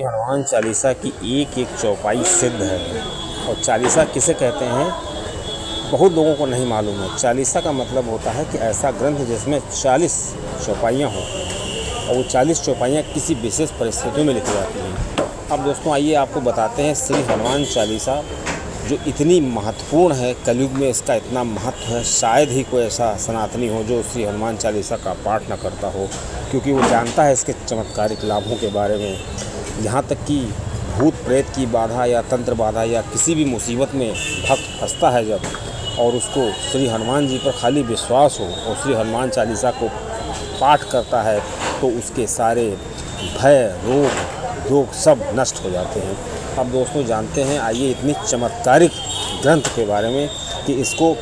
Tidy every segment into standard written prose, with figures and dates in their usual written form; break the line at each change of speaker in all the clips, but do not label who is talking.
हनुमान चालीसा की एक एक चौपाई सिद्ध है। और चालीसा किसे कहते हैं बहुत लोगों को नहीं मालूम है। चालीसा का मतलब होता है कि ऐसा ग्रंथ जिसमें 40 चौपाइयाँ हों और वो 40 चौपाइयाँ किसी विशेष परिस्थितियों में लिखी जाती हैं। अब दोस्तों आइए आपको बताते हैं श्री हनुमान चालीसा जो इतनी महत्वपूर्ण है, कलयुग में इसका इतना महत्व है, शायद ही कोई ऐसा सनातनी हो जो श्री हनुमान चालीसा का पाठ न करता हो, क्योंकि वो जानता है इसके चमत्कारिक लाभों के बारे में। यहाँ तक कि भूत प्रेत की बाधा या तंत्र बाधा या किसी भी मुसीबत में भक्त फंसता है जब, और उसको श्री हनुमान जी पर खाली विश्वास हो और श्री हनुमान चालीसा को पाठ करता है तो उसके सारे भय रोग सब नष्ट हो जाते हैं। अब दोस्तों जानते हैं, आइए इतनी चमत्कारिक ग्रंथ के बारे में कि इसको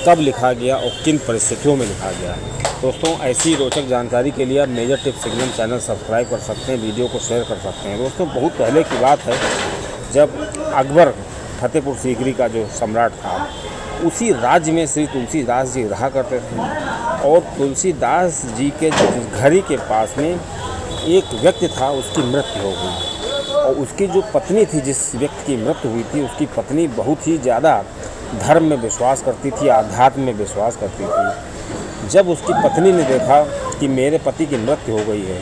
कब लिखा गया और किन परिस्थितियों में लिखा गया। दोस्तों ऐसी रोचक जानकारी के लिए आप major tips signal channel subscribe कर सकते हैं, वीडियो को शेयर कर सकते हैं। दोस्तों बहुत पहले की बात है, जब अकबर फतेहपुर सीकरी का जो सम्राट था, उसी राज्य में श्री तुलसीदास जी रहा करते थे। और तुलसीदास जी के घर ही के पास में एक व्यक्ति था, उसकी मृत्यु हो गई। और उसकी जो पत्नी थी, जिस व्यक्ति की मृत्यु हुई थी, उसकी पत्नी बहुत ही ज़्यादा धर्म में विश्वास करती थी, आध्यात्म में विश्वास करती थी। जब उसकी पत्नी ने देखा कि मेरे पति की मृत्यु हो गई है,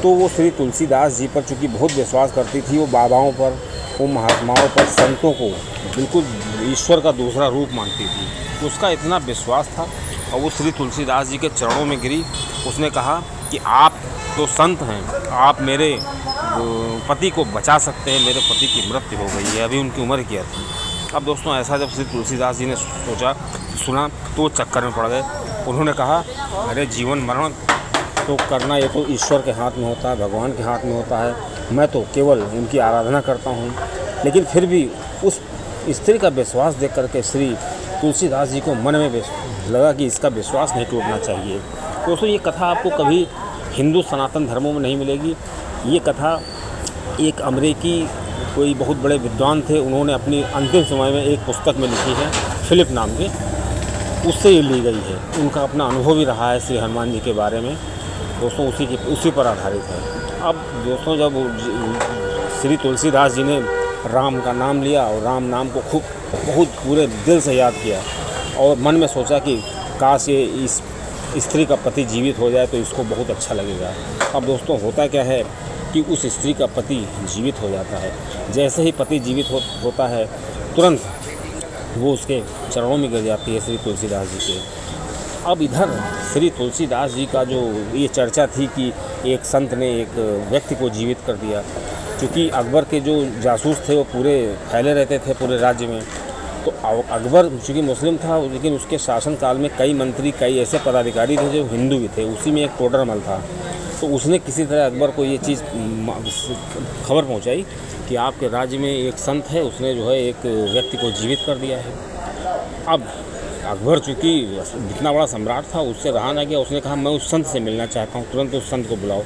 तो वो श्री तुलसीदास जी पर चूँकि बहुत विश्वास करती थी, वो बाबाओं पर, वो महात्माओं पर, संतों को बिल्कुल ईश्वर का दूसरा रूप मानती थी। उसका इतना विश्वास था और वो श्री तुलसीदास जी के चरणों में गिरी। उसने कहा कि आप तो संत हैं, आप मेरे पति को बचा सकते हैं, मेरे पति की मृत्यु हो गई है, अभी उनकी उम्र क्या थी। अब दोस्तों ऐसा जब श्री तुलसीदास जी ने सुना तो वो चक्कर में पड़ गए। उन्होंने कहा, अरे जीवन मरण तो करना ये तो ईश्वर के हाथ में होता है, भगवान के हाथ में होता है, मैं तो केवल उनकी आराधना करता हूँ। लेकिन फिर भी उस स्त्री का विश्वास देख करके श्री तुलसीदास जी को मन में लगा कि इसका विश्वास नहीं टूटना चाहिए। दोस्तों ये कथा आपको कभी हिंदू सनातन धर्मों में नहीं मिलेगी। ये कथा एक अमेरिकी कोई बहुत बड़े विद्वान थे, उन्होंने अपनी अंतिम समय में एक पुस्तक में लिखी है, फिलिप नाम के, उससे ये ली गई है। उनका अपना अनुभव भी रहा है श्री हनुमान जी के बारे में। दोस्तों उसी पर आधारित है। अब दोस्तों जब श्री तुलसीदास जी ने राम का नाम लिया और राम नाम को खूब बहुत पूरे दिल से याद किया और मन में सोचा कि काश ये इस स्त्री का पति जीवित हो जाए तो इसको बहुत अच्छा लगेगा। अब दोस्तों होता क्या है कि उस स्त्री का पति जीवित हो जाता है। जैसे ही पति जीवित होता है, तुरंत वो उसके चरणों में गिर जाती है श्री तुलसीदास जी के। अब इधर श्री तुलसीदास जी का जो ये चर्चा थी कि एक संत ने एक व्यक्ति को जीवित कर दिया, क्योंकि अकबर के जो जासूस थे वो पूरे फैले रहते थे पूरे राज्य में। तो अकबर चूँकि मुस्लिम था, लेकिन उसके शासनकाल में कई मंत्री, कई ऐसे पदाधिकारी थे जो हिंदू भी थे। उसी में एक टोडरमल था, तो उसने किसी तरह अकबर को ये चीज़ खबर पहुंचाई कि आपके राज्य में एक संत है, उसने जो है एक व्यक्ति को जीवित कर दिया है। अब अकबर चूँकि इतना बड़ा सम्राट था, उससे रहा ना गया, उसने कहा मैं उस संत से मिलना चाहता हूँ, तुरंत उस संत को बुलाओ।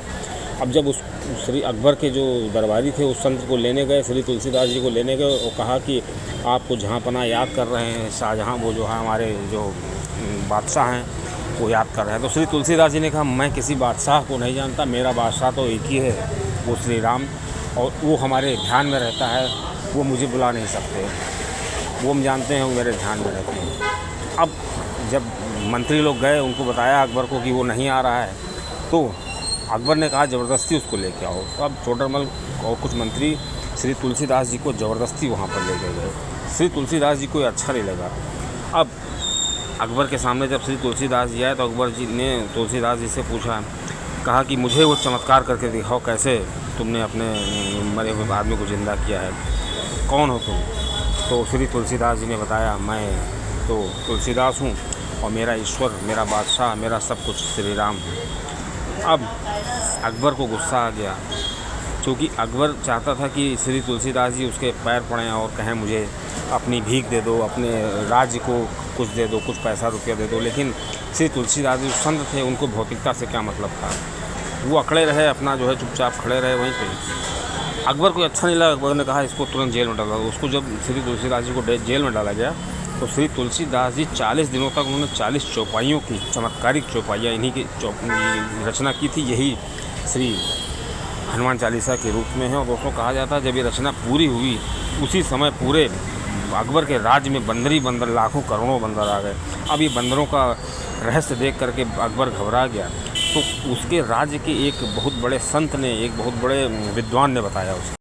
अब जब उस श्री अकबर के जो दरबारी थे उस संत को लेने गए, श्री तुलसीदास जी को लेने गए और कहा कि आपको जहाँ पना याद कर रहे हैं, शाहजहाँ वो जो है हमारे जो बादशाह हैं वो याद कर रहे हैं। तो श्री तुलसीदास जी ने कहा, मैं किसी बादशाह को नहीं जानता, मेरा बादशाह तो एक ही है, वो श्री राम, और वो हमारे ध्यान में रहता है, वो मुझे बुला नहीं सकते, वो हम जानते हैं वो मेरे ध्यान में रहते हैं। अब जब मंत्री लोग गए, उनको बताया अकबर को कि वो नहीं आ रहा है, तो अकबर ने कहा ज़बरदस्ती उसको लेके आओ। तो अब टोडरमल और कुछ मंत्री श्री तुलसीदास जी को ज़बरदस्ती वहाँ पर लेके गए। श्री तुलसीदास जी को अच्छा नहीं लगा। अब अकबर के सामने जब श्री तुलसीदास जी आए तो अकबर जी ने तुलसीदास जी से पूछा, कहा कि मुझे वो चमत्कार करके दिखाओ, कैसे तुमने अपने मरे हुए आदमी को ज़िंदा किया है, कौन हो तुम। तो श्री तुलसीदास जी ने बताया, मैं तो तुलसीदास हूँ और मेरा ईश्वर, मेरा बादशाह, मेरा सब कुछ श्री राम है। अब अकबर को गुस्सा आ गया, क्योंकि अकबर चाहता था कि श्री तुलसीदास जी उसके पैर पड़ें और कहें मुझे अपनी भीख दे दो, अपने राज्य को कुछ दे दो, कुछ पैसा रुपया दे दो। लेकिन श्री तुलसीदास जी संत थे, उनको भौतिकता से क्या मतलब था। वो अकड़े रहे, अपना जो है चुपचाप खड़े रहे वहीं पे। अकबर को अच्छा नहीं लगा। अकबर ने कहा इसको तुरंत जेल में डाला। उसको जब श्री तुलसीदास जी को जेल में डाला गया तो श्री तुलसीदास जी 40 दिनों तक उन्होंने 40 चौपाइयों की, चमत्कारिक चौपाइयाँ इन्हीं की रचना की थी। यही श्री हनुमान चालीसा के रूप में है। और दोस्तों कहा जाता है जब ये रचना पूरी हुई उसी समय पूरे अकबर के राज्य में बंदर ही बंदर, लाखों करोड़ों बंदर आ गए। अब ये बंदरों का रहस्य देख करके अकबर घबरा गया। तो उसके राज्य के एक बहुत बड़े संत ने, एक बहुत बड़े विद्वान ने बताया उसको।